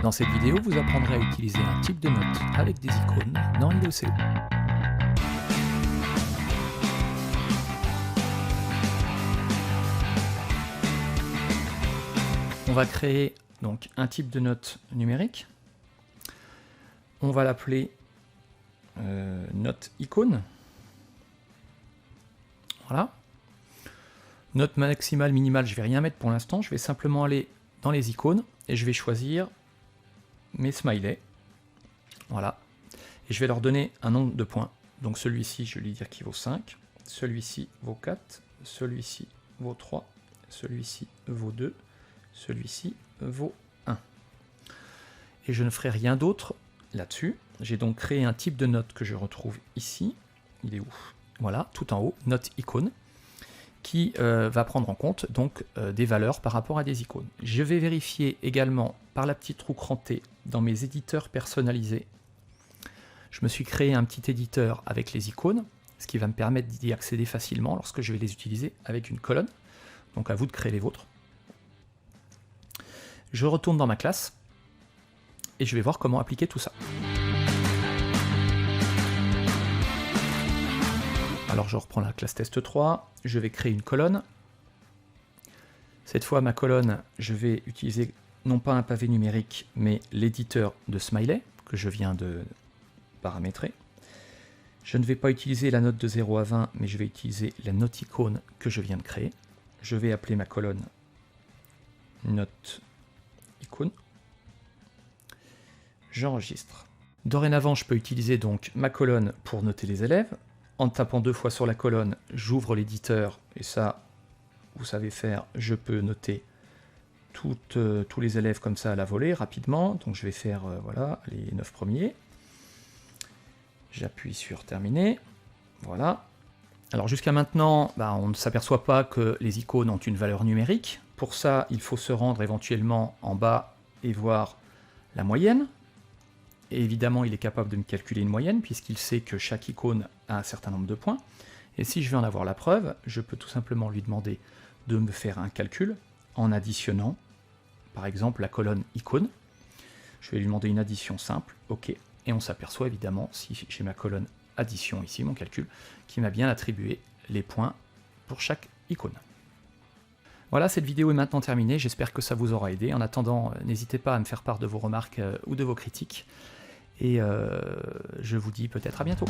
Dans cette vidéo, vous apprendrez à utiliser un type de note avec des icônes dans InnoCO. On va créer donc un type de note numérique. On va l'appeler note icône. Voilà. Note maximale, minimale, je ne vais rien mettre pour l'instant. Je vais simplement aller dans les icônes et je vais choisir mes smileys. Voilà. Et je vais leur donner un nombre de points. Donc celui-ci, je vais lui dire qu'il vaut 5. Celui-ci vaut 4. Celui-ci vaut 3. Celui-ci vaut 2. Celui-ci vaut 1. Et je ne ferai rien d'autre là-dessus. J'ai donc créé un type de note que je retrouve ici. Il est où? Voilà, tout en haut, note icône, qui va prendre en compte donc des valeurs par rapport à des icônes. Je vais vérifier également par la petite roue crantée dans mes éditeurs personnalisés. Je me suis créé un petit éditeur avec les icônes, ce qui va me permettre d'y accéder facilement lorsque je vais les utiliser avec une colonne. Donc à vous de créer les vôtres. Je retourne dans ma classe et je vais voir comment appliquer tout ça. Alors je reprends la classe test 3, je vais créer une colonne. Cette fois ma colonne, je vais utiliser non pas un pavé numérique, mais l'éditeur de smiley que je viens de paramétrer. Je ne vais pas utiliser la note de 0 à 20, mais je vais utiliser la note icône que je viens de créer. Je vais appeler ma colonne note icône. J'enregistre. Dorénavant, je peux utiliser donc ma colonne pour noter les élèves. En tapant 2 fois sur la colonne, j'ouvre l'éditeur, et ça, vous savez faire, je peux noter tous les élèves comme ça à la volée, rapidement. Donc je vais faire voilà, les 9 premiers. J'appuie sur terminer. Voilà. Alors jusqu'à maintenant, on ne s'aperçoit pas que les icônes ont une valeur numérique. Pour ça, il faut se rendre éventuellement en bas et voir la moyenne. Et évidemment, il est capable de me calculer une moyenne, puisqu'il sait que chaque icône a un certain nombre de points. Et si je veux en avoir la preuve, je peux tout simplement lui demander de me faire un calcul en additionnant, par exemple, la colonne icône. Je vais lui demander une addition simple, OK. Et on s'aperçoit évidemment, si j'ai ma colonne addition ici, mon calcul, qui m'a bien attribué les points pour chaque icône. Voilà, cette vidéo est maintenant terminée, j'espère que ça vous aura aidé. En attendant, n'hésitez pas à me faire part de vos remarques ou de vos critiques. Et je vous dis peut-être à bientôt.